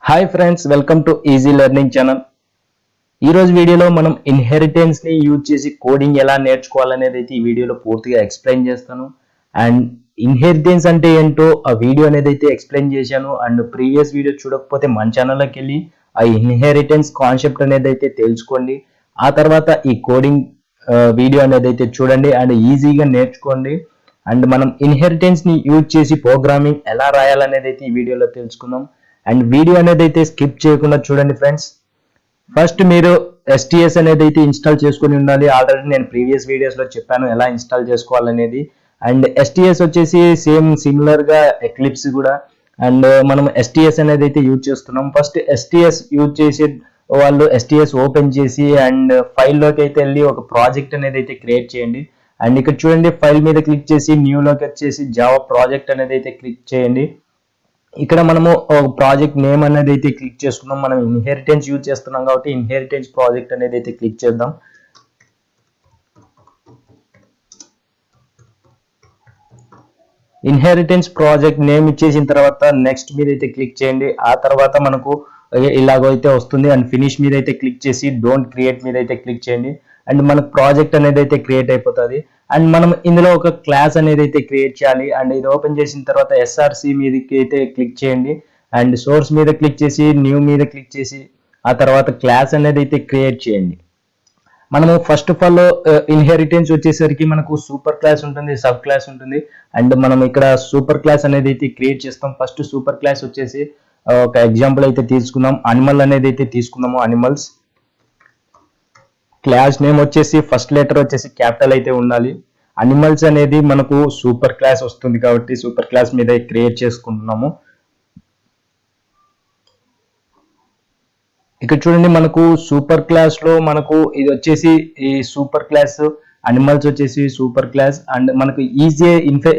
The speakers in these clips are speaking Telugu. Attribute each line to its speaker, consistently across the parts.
Speaker 1: Hi friends, welcome to easy learning channel. ఈరోజు వీడియోలో మనం ఇన్హెరిటెన్స్ని యూజ్ చేసి కోడింగ్ ఎలా నేర్చుకోవాలనేది అయితే ఈ వీడియోలో పూర్తిగా ఎక్స్ప్లెయిన్ చేస్తాను. అండ్ ఇన్హెరిటెన్స్ అంటే ఏంటో ఆ వీడియో అనేది అయితే ఎక్స్ప్లెయిన్ చేశాను. అండ్ ప్రీవియస్ వీడియో చూడకపోతే మన ఛానల్లోకి వెళ్ళి ఆ ఇన్హెరిటెన్స్ కాన్సెప్ట్ అనేది అయితే తెలుసుకోండి. ఆ తర్వాత ఈ కోడింగ్ వీడియో అనేది అయితే చూడండి అండ్ ఈజీగా నేర్చుకోండి. అండ్ మనం ఇన్హెరిటెన్స్ని యూజ్ చేసి ప్రోగ్రామింగ్ ఎలా రాయాలనేది అయితే ఈ వీడియోలో తెలుసుకుందాం. అండ్ వీడియో అనేది అయితే స్కిప్ చేయకుండా చూడండి ఫ్రెండ్స్. ఫస్ట్ మీరు STS అనేది అయితే ఇన్స్టాల్ చేసుకుని ఉండాలి. ఆల్రెడీ నేను ప్రీవియస్ వీడియోస్లో చెప్పాను ఎలా ఇన్స్టాల్ చేసుకోవాలనేది. అండ్ STS వచ్చేసి సేమ్ సిమిలర్ గా ఎక్లిప్స్ కూడా. అండ్ మనం STS అనేది అయితే యూజ్ చేస్తున్నాం. ఫస్ట్ STS యూజ్ చేసి వాళ్ళు STS ఓపెన్ చేసి అండ్ ఫైల్లోకి అయితే వెళ్ళి ఒక ప్రాజెక్ట్ అనేది అయితే క్రియేట్ చేయండి. అండ్ ఇక్కడ చూడండి, ఫైల్ మీద క్లిక్ చేసి న్యూలోకి వచ్చేసి జావా ప్రాజెక్ట్ అనేది అయితే క్లిక్ చేయండి. ఇక్కడ మనము ప్రాజెక్ట్ నేమ్ అనేది అయితే క్లిక్ చేసుకున్నాం. మనం ఇన్హెరిటెన్స్ యూజ్ చేస్తున్నాం కాబట్టి ఇన్హెరిటెన్స్ ప్రాజెక్ట్ అనేది అయితే క్లిక్ చేద్దాం. ఇన్హెరిటెన్స్ ప్రాజెక్ట్ నేమ్ ఇచ్చేసిన తర్వాత నెక్స్ట్ మీద అయితే క్లిక్ చేయండి. ఆ తర్వాత మనకు ఇలాగైతే వస్తుంది. అండ్ ఫినిష్ మీద అయితే క్లిక్ చేసి డోంట్ క్రియేట్ మీద అయితే క్లిక్ చేయండి. అండ్ మనకు ప్రాజెక్ట్ అనేది అయితే క్రియేట్ అయిపోతుంది. అండ్ మనం ఇందులో ఒక క్లాస్ అనేది అయితే క్రియేట్ చేయాలి. అండ్ ఇది ఓపెన్ చేసిన తర్వాత SRC మీదకి అయితే క్లిక్ చేయండి. అండ్ సోర్స్ మీద క్లిక్ చేసి న్యూ మీద క్లిక్ చేసి ఆ తర్వాత క్లాస్ అనేది అయితే క్రియేట్ చేయండి. మనము ఫస్ట్ ఆఫ్ ఆల్ ఇన్హెరిటెన్స్ వచ్చేసరికి మనకు సూపర్ క్లాస్ ఉంటుంది, సబ్ క్లాస్ ఉంటుంది. అండ్ మనం ఇక్కడ సూపర్ క్లాస్ అనేది అయితే క్రియేట్ చేస్తాం. ఫస్ట్ సూపర్ క్లాస్ వచ్చేసి ఒక ఎగ్జాంపుల్ అయితే తీసుకుందాం. అనిమల్ అనేది అయితే తీసుకుందాము. అనిమల్స్ క్లాస్ నేమ్ వచ్చేసి ఫస్ట్ లెటర్ వచ్చేసి క్యాపిటల్ అయితే ఉండాలి. అనిమల్స్ అనేది మనకు సూపర్ క్లాస్ వస్తుంది కాబట్టి సూపర్ క్లాస్ మీద క్రియేట్ చేసుకుంటున్నాము. ఇక్కడ చూడండి, మనకు సూపర్ క్లాస్ లో మనకు ఇది వచ్చేసి ఈ సూపర్ క్లాస్, అనిమల్స్ వచ్చేసి సూపర్ క్లాస్. అండ్ మనకు ఈజీ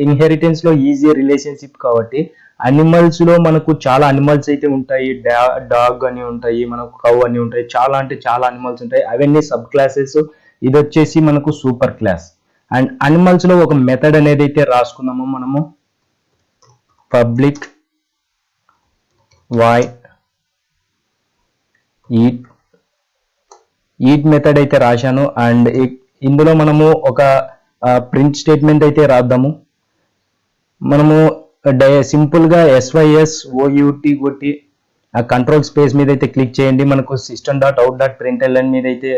Speaker 1: ఇన్హెరిటెన్స్ లో ఈజీ రిలేషన్షిప్ కాబట్టి అనిమల్స్ లో మనకు చాలా అనిమల్స్ అయితే ఉంటాయి. డాగ్ అని ఉంటాయి, మనకు కౌ అని ఉంటాయి, చాలా అంటే చాలా అనిమల్స్ ఉంటాయి. అవన్నీ సబ్ క్లాసెస్. ఇది వచ్చేసి మనకు సూపర్ క్లాస్. అండ్ అనిమల్స్ లో ఒక మెథడ్ అనేది అయితే రాసుకున్నాము మనము. పబ్లిక్ వాయిడ్ ఈట్ మెథడ్ అయితే రాశాను. అండ్ ఇందులో మనము ఒక ప్రింట్ స్టేట్మెంట్ అయితే రాద్దాము. మనము సింపుల్ గా SYS OUT కొట్టి కంట్రోల్ స్పేస్ మీద అయితే క్లిక్ చేయండి. మనకు system.out.println మీద అయితే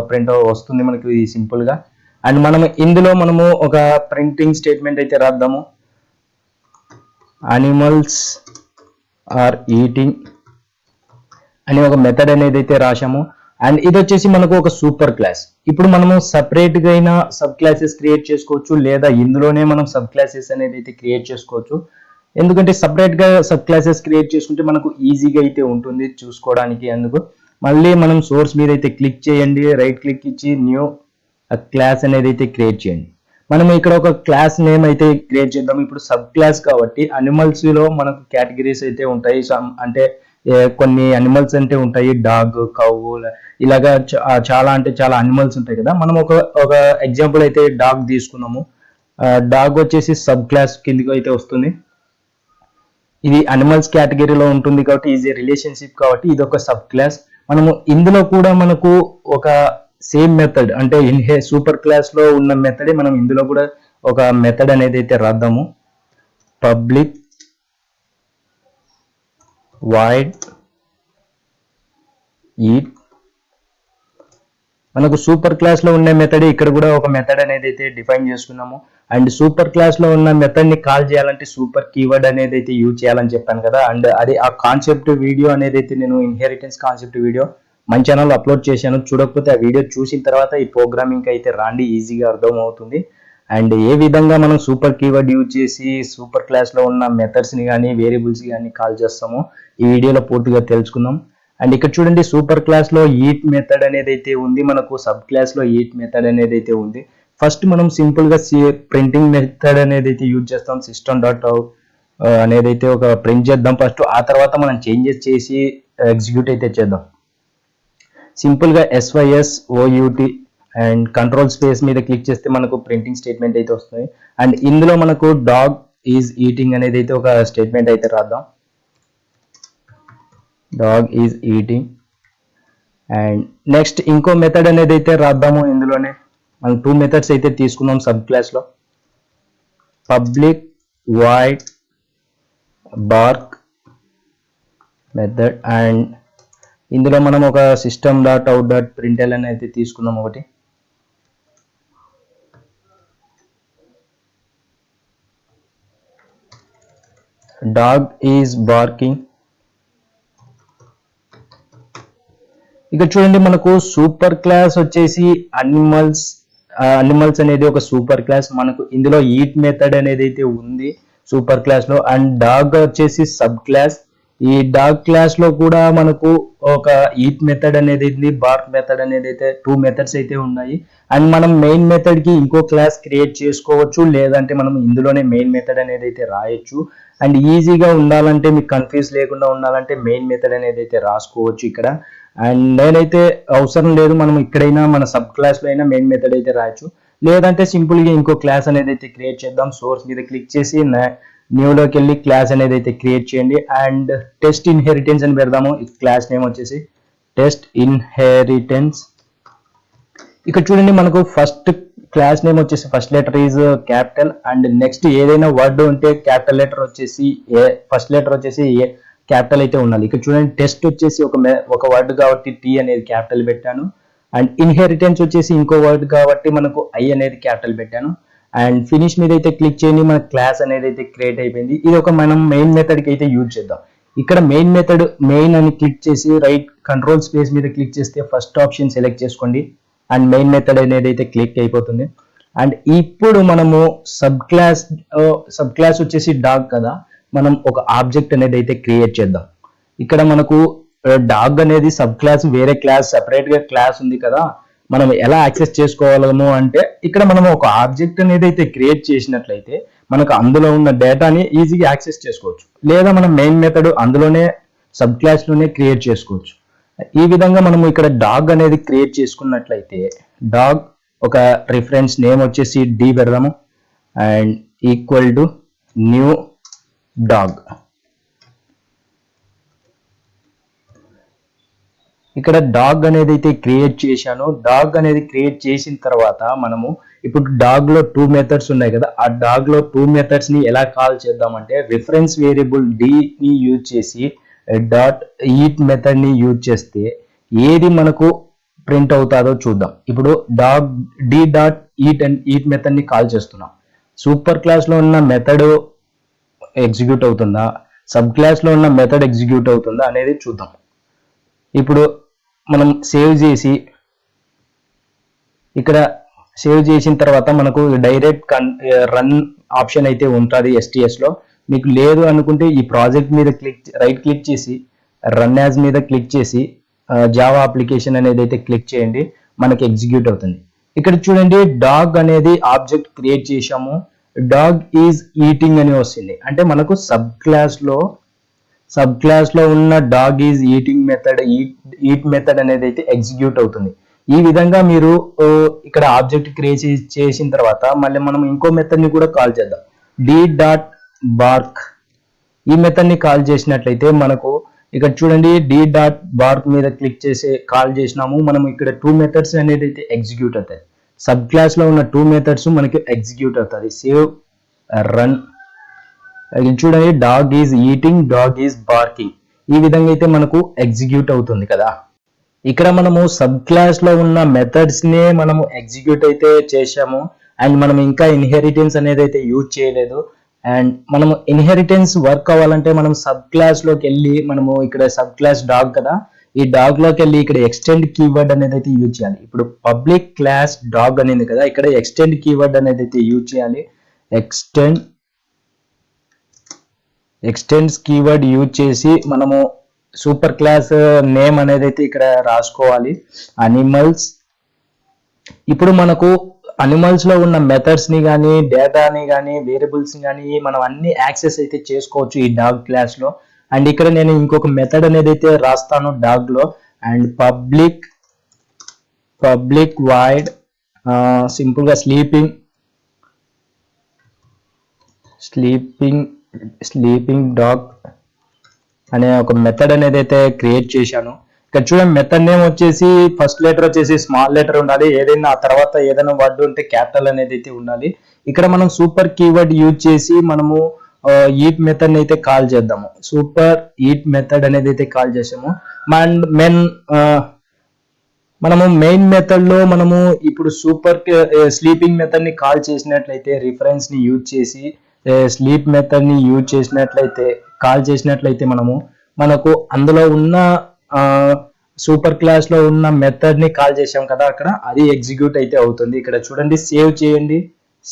Speaker 1: ప్రింట్ వస్తుంది మనకు ఇది సింపుల్ గా. అండ్ మనం ఇందులో మనము ఒక ప్రింటింగ్ స్టేట్మెంట్ అయితే రాద్దాము. అనిమల్స్ ఆర్ ఈటింగ్ అని ఒక మెథడ్ అనేది అయితే రాశాము. అండ్ ఇది వచ్చేసి మనకు ఒక సూపర్ క్లాస్. ఇప్పుడు మనము సపరేట్ గా అయినా సబ్ క్లాసెస్ క్రియేట్ చేసుకోవచ్చు, లేదా ఇందులోనే మనం సబ్ క్లాసెస్ అనేది అయితే క్రియేట్ చేసుకోవచ్చు. ఎందుకంటే సపరేట్ గా సబ్ క్లాసెస్ క్రియేట్ చేసుకుంటే మనకు ఈజీగా అయితే ఉంటుంది చూసుకోవడానికి. అందుకు మళ్ళీ మనం సోర్స్ మీద అయితే క్లిక్ చేయండి, రైట్ క్లిక్ ఇచ్చి న్యూ క్లాస్ అనేది అయితే క్రియేట్ చేయండి. మనం ఇక్కడ ఒక క్లాస్ నేమ్ అయితే క్రియేట్ చేద్దాం. ఇప్పుడు సబ్ క్లాస్ కాబట్టి అనిమల్స్ లో మనకు కేటగిరీస్ అయితే ఉంటాయి. అంటే కొన్ని అనిమల్స్ అంటే ఉంటాయి, డాగ్, కౌ, ఇలాగా చాలా అంటే చాలా అనిమల్స్ ఉంటాయి కదా. మనం ఒక ఎగ్జాంపుల్ అయితే డాగ్ తీసుకున్నాము. డాగ్ వచ్చేసి సబ్ క్లాస్ కిందకి అయితే వస్తుంది. ఇది అనిమల్స్ కేటగిరీలో ఉంటుంది కాబట్టి ఈజీ రిలేషన్షిప్ కాబట్టి ఇది ఒక సబ్ క్లాస్. మనము ఇందులో కూడా మనకు ఒక సేమ్ మెథడ్ అంటే సూపర్ క్లాస్ లో ఉన్న మెథడే మనం ఇందులో కూడా ఒక మెథడ్ అనేది అయితే రాద్దాము. Public void eat. మనకు సూపర్ క్లాస్ లో ఉన్న మెథడ్ ఇక్కడ కూడా ఒక మెథడ్ అనేది అయితే డిఫైన్ చేసుకున్నాము. అండ్ సూపర్ క్లాస్ లో ఉన్న మెథడ్ ని కాల్ చేయాలంటే సూపర్ కీవర్డ్ అనేది అయితే యూజ్ చేయాలని చెప్పాను కదా. అండ్ అది ఆ కాన్సెప్ట్ వీడియో అనేది అయితే నేను ఇన్హెరిటెన్స్ కాన్సెప్ట్ వీడియో మన ఛానల్లో అప్లోడ్ చేశాను. చూడకపోతే ఆ వీడియో చూసిన తర్వాత ఈ ప్రోగ్రామింగ్ అయితే రాండి, ఈజీగా అర్థం అవుతుంది. అండ్ ఏ విధంగా మనం సూపర్ కీవర్డ్ యూజ్ చేసి సూపర్ క్లాస్ లో ఉన్న మెథడ్స్ ని కానీ వేరియబుల్స్ కానీ కాల్ చేస్తామో ఈ వీడియోలో పూర్తిగా తెలుసుకుందాం. అండ్ ఇక్కడ చూడండి, సూపర్ క్లాస్ లో ఈట్ మెథడ్ అనేది అయితే ఉంది, మనకు సబ్ క్లాస్ లో ఈట్ మెథడ్ అనేది అయితే ఉంది. ఫస్ట్ మనం సింపుల్ గా ప్రింటింగ్ మెథడ్ అనేది అయితే యూజ్ చేస్తాం. system.out అనేది అయితే ఒక ప్రింట్ చేద్దాం ఫస్ట్. ఆ తర్వాత మనం చేంజెస్ చేసి ఎగ్జిక్యూట్ అయితే చేద్దాం. సింపుల్ గా SYS OUT and control space మీద క్లిక్ చేస్తే మనకు ప్రింటింగ్ స్టేట్మెంట్ అయితే వస్తుంది. అండ్ ఇందులో మనకు డాగ్ ఈజ్ ఈటింగ్ అనేది అయితే ఒక స్టేట్మెంట్ అయితే రాద్దాం. Dog is eating. And next ఇంకో మెథడ్ అనేది అయితే రాద్దాము. ఇందులోనే మనం 2 మెథడ్స్ అయితే తీసుకున్నాం సబ్ క్లాస్లో. Public void BARC method and ఇందులో మనం ఒక సిస్టమ్ డాట్ అవుట్ డాట్ ప్రింట్ఎల్ అని అయితే తీసుకున్నాం ఒకటి. Dog is barking. ఇక చూడండి మనకు సూపర్ క్లాస్ వచ్చేసి అనిమల్స్ అనేది ఒక సూపర్ క్లాస్. మనకు ఇందులో ఈట్ మెథడ్ అనేది అయితే ఉంది సూపర్ క్లాస్ లో. అండ్ డాగ్ వచ్చేసి సబ్ క్లాస్. ఈ డాగ్ క్లాస్ లో కూడా మనకు ఒక ఈట్ మెథడ్ అనేది ఉంది, బార్క్ మెథడ్ అనేది అయితే 2 మెథడ్స్ అయితే ఉన్నాయి. అండ్ మనం మెయిన్ మెథడ్ కి ఇంకో క్లాస్ క్రియేట్ చేసుకోవచ్చు, లేదంటే మనం ఇందులోనే మెయిన్ మెథడ్ అనేది అయితే రాయొచ్చు. అండ్ ఈజీగా ఉండాలంటే, మీకు కన్ఫ్యూజ్ లేకుండా ఉండాలంటే మెయిన్ మెథడ్ అనేది అయితే రాసుకోవచ్చు ఇక్కడ. అండ్ నేనైతే అవసరం లేదు, మనం ఇక్కడైనా మన సబ్ క్లాస్ లో అయినా మెయిన్ మెథడ్ అయితే రాయొచ్చు. లేదంటే సింపుల్ గా ఇంకో క్లాస్ అనేది అయితే క్రియేట్ చేద్దాం. సోర్స్ మీద క్లిక్ చేసి న్యూలోకి వెళ్ళి క్లాస్ అనేది అయితే క్రియేట్ చేయండి. అండ్ టెస్ట్ ఇన్హెరిటెన్స్ అని పెడదాము. క్లాస్ నేమ్ వచ్చేసి టెస్ట్ ఇన్హెరిటెన్స్. ఇక్కడ చూడండి మనకు ఫస్ట్ క్లాస్ నేమ్ వచ్చేసి first letter is capital. And next ఏదైనా వర్డ్ ఉంటే క్యాపిటల్ లెటర్ వచ్చేసి ఫస్ట్ లెటర్ వచ్చేసి క్యాపిటల్ అయితే ఉండాలి. ఇక్కడ చూడండి టెస్ట్ వచ్చేసి ఒక వర్డ్ కాబట్టి టీ అనేది క్యాపిటల్ పెట్టాను. అండ్ ఇన్హెరిటెన్స్ వచ్చేసి ఇంకో వర్డ్ కాబట్టి మనకు ఐ అనేది క్యాపిటల్ పెట్టాను. అండ్ ఫినిష్ మీద అయితే క్లిక్ చేయండి, మన క్లాస్ అనేది అయితే క్రియేట్ అయిపోయింది. ఇది ఒక మనం మెయిన్ మెథడ్ కి అయితే యూజ్ చేద్దాం. ఇక్కడ మెయిన్ మెథడ్ మెయిన్ అని క్లిక్ చేసి రైట్ కంట్రోల్ స్పేస్ మీద క్లిక్ చేస్తే ఫస్ట్ ఆప్షన్ సెలెక్ట్ చేసుకోండి. అండ్ మెయిన్ మెథడ్ అనేది అయితే క్లిక్ అయిపోతుంది. అండ్ ఇప్పుడు మనము సబ్ క్లాస్ వచ్చేసి డాగ్ కదా, మనం ఒక ఆబ్జెక్ట్ అనేది అయితే క్రియేట్ చేద్దాం. ఇక్కడ మనకు డాగ్ అనేది సబ్ క్లాస్, వేరే క్లాస్ సెపరేట్ గా క్లాస్ ఉంది కదా, మనం ఎలా యాక్సెస్ చేసుకోవాలము అంటే ఇక్కడ మనం ఒక ఆబ్జెక్ట్ అనేది అయితే క్రియేట్ చేసినట్లయితే మనకు అందులో ఉన్న డేటాని ఈజీగా యాక్సెస్ చేసుకోవచ్చు. లేదా మనం మెయిన్ మెథడ్ అందులోనే సబ్ క్లాస్ లోనే క్రియేట్ చేసుకోవచ్చు. ఈ విధంగా మనం ఇక్కడ డాగ్ అనేది క్రియేట్ చేసుకున్నట్లయితే డాగ్ ఒక రిఫరెన్స్ నేమ్ వచ్చేసి డి పెడదాము. And equal to new dog. ఇక్కడ డాగ్ అనేది అయితే క్రియేట్ చేశాను. డాగ్ అనేది క్రియేట్ చేసిన తర్వాత మనము ఇప్పుడు డాగ్ లో 2 మెథడ్స్ ఉన్నాయి కదా, ఆ డాగ్ లో 2 మెథడ్స్ ని ఎలా కాల్ చేద్దామంటే రిఫరెన్స్ వేరియబుల్ డి ని యూజ్ చేసి డాట్ ఈట్ మెథడ్ ని యూజ్ చేస్తే ఏది మనకు ప్రింట్ అవుతాదో చూద్దాం. ఇప్పుడు dog d dot eat method ని కాల్ చేస్తున్నాం. సూపర్ క్లాస్ లో ఉన్న మెథడ్ ఎగ్జిక్యూట్ అవుతుందా, సబ్ క్లాస్ లో ఉన్న మెథడ్ ఎగ్జిక్యూట్ అవుతుందా అనేది చూద్దాం. ఇప్పుడు మనం సేవ్ చేసి ఇక్కడ సేవ్ చేసిన తర్వాత మనకు డైరెక్ట్ రన్ ఆప్షన్ అయితే ఉంటుంది ఎస్టిఎస్ లో. మీకు లేదు అనుకుంటే ఈ ప్రాజెక్ట్ మీద రైట్ క్లిక్ చేసి రన్ యాజ్ మీద క్లిక్ చేసి జావా అప్లికేషన్ అనేది అయితే క్లిక్ చేయండి, మనకి ఎగ్జిక్యూట్ అవుతుంది. ఇక్కడ చూడండి డాగ్ అనేది ఆబ్జెక్ట్ క్రియేట్ చేశాము. డాగ్ ఈజ్ ఈటింగ్ అని వస్తుంది, అంటే మనకు సబ్ క్లాస్ లో ఉన్న dog is eating method eat method అనేది అయితే ఎగ్జిక్యూట్ అవుతుంది. ఈ విధంగా మీరు ఇక్కడ ఆబ్జెక్ట్ క్రియేట్ చేసిన తర్వాత మళ్ళీ మనం ఇంకో మెథడ్ ని కూడా కాల్ చేద్దాం. D dot bark. ఈ మెథడ్ ని కాల్ చేసినట్లయితే మనకు ఇక్కడ చూడండి డి డాట్ బార్క్ మీద క్లిక్ చేసి కాల్ చేసినాము. మనం ఇక్కడ 2 మెథడ్స్ అనేది అయితే ఎగ్జిక్యూట్ అవుతాయి. సబ్ క్లాస్ లో ఉన్న 2 మెథడ్స్ మనకి ఎగ్జిక్యూట్ అవుతుంది. Save run. చూడండి dog is eating, dog is barking. ఈ విధంగా అయితే మనకు ఎగ్జిక్యూట్ అవుతుంది కదా. ఇక్కడ మనము సబ్ క్లాస్ లో ఉన్న మెథడ్స్ నే మనము ఎగ్జిక్యూట్ అయితే చేశాము. అండ్ మనం ఇంకా ఇన్హెరిటెన్స్ అనేది అయితే యూజ్ చేయలేదు. అండ్ మనము ఇన్హెరిటెన్స్ వర్క్ అవ్వాలంటే మనం సబ్ క్లాస్ లోకి వెళ్ళి మనము ఇక్కడ సబ్ క్లాస్ డాగ్ కదా, ఈ డాగ్ లోకి వెళ్ళి ఇక్కడ ఎక్స్టెండ్ కీవర్డ్ అనేది అయితే యూజ్ చేయాలి. ఇప్పుడు పబ్లిక్ క్లాస్ డాగ్ అనేది కదా, ఇక్కడ ఎక్స్టెండ్ కీవర్డ్ అనేది అయితే యూజ్ చేయాలి. ఎక్స్టెండ్స్ కీవర్డ్ యూజ్ చేసి మనము సూపర్ క్లాస్ నేమ్ అనేది అయితే ఇక్కడ రాసుకోవాలి, అనిమల్స్. ఇప్పుడు మనకు అనిమల్స్ లో ఉన్న మెథడ్స్ ని కానీ డేటాని కానీ వేరియబుల్స్ ని కానీ మనం అన్ని యాక్సెస్ అయితే చేసుకోవచ్చు ఈ డాగ్ క్లాస్ లో. అండ్ ఇక్కడ నేను ఇంకొక మెథడ్ అనేది అయితే రాస్తాను డాగ్ లో. అండ్ పబ్లిక్ వైడ్ సింపుల్ గా స్లీపింగ్ డాగ్ అనే ఒక మెథడ్ అనేది అయితే క్రియేట్ చేశాను. ఇక్కడ చూడండి మెథడ్ నేమ్ వచ్చేసి ఫస్ట్ లెటర్ వచ్చేసి స్మాల్ లెటర్ ఉండాలి, ఏదైనా ఆ తర్వాత ఏదైనా వర్డ్ ఉంటే క్యాపిటల్ అనేది అయితే ఉండాలి. ఇక్కడ మనం సూపర్ కీవర్డ్ యూజ్ చేసి మనము ఈట్ మెథడ్ అయితే కాల్ చేద్దాము. సూపర్ ఈట్ మెథడ్ అనేది అయితే కాల్ చేసాము. అండ్ మనము మెయిన్ మెథడ్ లో మనము ఇప్పుడు సూపర్ స్లీపింగ్ మెథడ్ ని కాల్ చేసినట్లయితే రిఫరెన్స్ ని యూజ్ చేసి స్లీప్ మెథడ్ ని యూజ్ చేసినట్లయితే కాల్ చేసినట్లయితే మనకు అందులో ఉన్న సూపర్ క్లాస్ లో ఉన్న మెథడ్ ని కాల్ చేసాం కదా, అక్కడ అది ఎగ్జిక్యూట్ అయితే అవుతుంది. ఇక్కడ చూడండి సేవ్ చేయండి.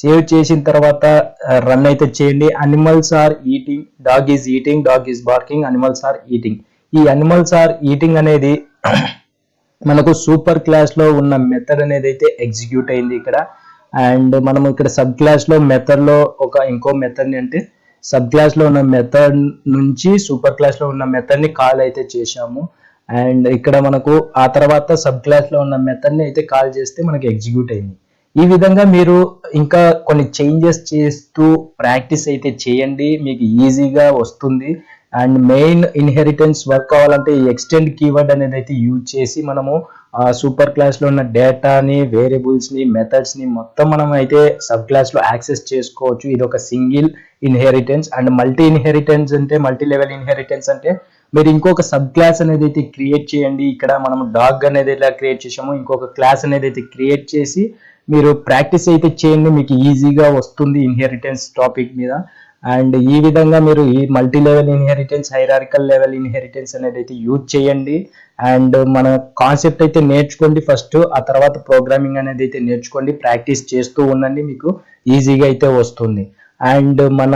Speaker 1: సేవ్ చేసిన తర్వాత రన్ అయితే చేయండి. Animals are eating, dog is eating, dog is barking, animals are eating. ఈ అనిమల్స్ ఆర్ ఈటింగ్ అనేది మనకు సూపర్ క్లాస్ లో ఉన్న మెథడ్ అనేది అయితే ఎగ్జిక్యూట్ అయింది ఇక్కడ. అండ్ మనము ఇక్కడ సబ్ క్లాస్ లో మెథడ్ లో ఇంకో మెథడ్ ని అంటే సబ్ క్లాస్ లో ఉన్న మెథడ్ నుంచి సూపర్ క్లాస్ లో ఉన్న మెథడ్ ని కాల్ అయితే చేశాము. అండ్ ఇక్కడ మనకు ఆ తర్వాత సబ్ క్లాస్ లో ఉన్న మెథడ్ ని అయితే కాల్ చేస్తే మనకి ఎగ్జిక్యూట్ అయింది. ఈ విధంగా మీరు ఇంకా కొన్ని చేంజెస్ చేస్తూ ప్రాక్టీస్ అయితే చేయండి, మీకు ఈజీగా వస్తుంది. అండ్ మెయిన్ ఇన్హెరిటెన్స్ వర్క్ కావాలంటే ఈ ఎక్స్టెండ్ కీవర్డ్ అనేది అయితే యూజ్ చేసి మనము సూపర్ క్లాస్ లో ఉన్న డేటాని, వేరియబుల్స్ ని, మెథడ్స్ ని మొత్తం మనం అయితే సబ్ క్లాస్ లో యాక్సెస్ చేసుకోవచ్చు. ఇది ఒక single inheritance. And multi inheritance అంటే మల్టీ లెవెల్ ఇన్హెరిటెన్స్ అంటే మీరు ఇంకొక సబ్ క్లాస్ అనేది అయితే క్రియేట్ చేయండి. ఇక్కడ మనం డాగ్ అనేది ఎలా క్రియేట్ చేసామో ఇంకొక క్లాస్ అనేది అయితే క్రియేట్ చేసి మీరు ప్రాక్టీస్ అయితే చేయండి, మీకు ఈజీగా వస్తుంది ఇన్హెరిటెన్స్ టాపిక్ మీద. అండ్ ఈ విధంగా మీరు ఈ multi level inheritance, hierarchical level inheritance అనేది అయితే యూజ్ చేయండి. అండ్ మన కాన్సెప్ట్ అయితే నేర్చుకోండి ఫస్ట్, ఆ తర్వాత ప్రోగ్రామింగ్ అనేది అయితే నేర్చుకోండి, ప్రాక్టీస్ చేస్తూ ఉండండి, మీకు ఈజీగా అయితే వస్తుంది. అండ్ మన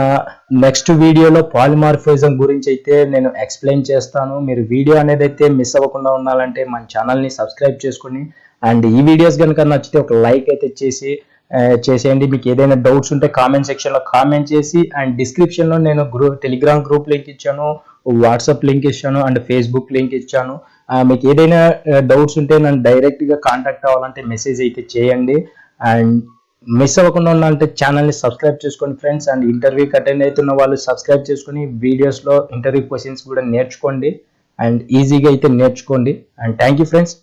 Speaker 1: నెక్స్ట్ వీడియోలో పాలిమార్ఫిజం గురించి అయితే నేను ఎక్స్ప్లెయిన్ చేస్తాను. మీరు వీడియో అనేది అయితే మిస్ అవ్వకుండా ఉండాలంటే మన ఛానల్ని సబ్స్క్రైబ్ చేసుకోండి. అండ్ ఈ వీడియోస్ కనుక నచ్చితే ఒక లైక్ అయితే చేసేయండి. మీకు ఏదైనా డౌట్స్ ఉంటే కామెంట్ సెక్షన్ లో కామెంట్ చేసి, అండ్ డిస్క్రిప్షన్ లో నేను టెలిగ్రామ్ గ్రూప్ లింక్ ఇచ్చాను, వాట్సాప్ లింక్ ఇచ్చాను, అండ్ ఫేస్బుక్ లింక్ ఇచ్చాను. మీకు ఏదైనా డౌట్స్ ఉంటే నన్ను డైరెక్ట్ గా కాంటాక్ట్ అవ్వాలంటే మెసేజ్ అయితే చేయండి. అండ్ మిస్ అవ్వకుండా ఉండాలంటే ఛానల్ని సబ్స్క్రైబ్ చేసుకోండి ఫ్రెండ్స్. అండ్ ఇంటర్వ్యూకి అటెండ్ అవుతున్న వాళ్ళు సబ్స్క్రైబ్ చేసుకుని వీడియోస్లో ఇంటర్వ్యూ క్వశ్చన్స్ కూడా నేర్చుకోండి అండ్ ఈజీగా అయితే నేర్చుకోండి. And thank you friends.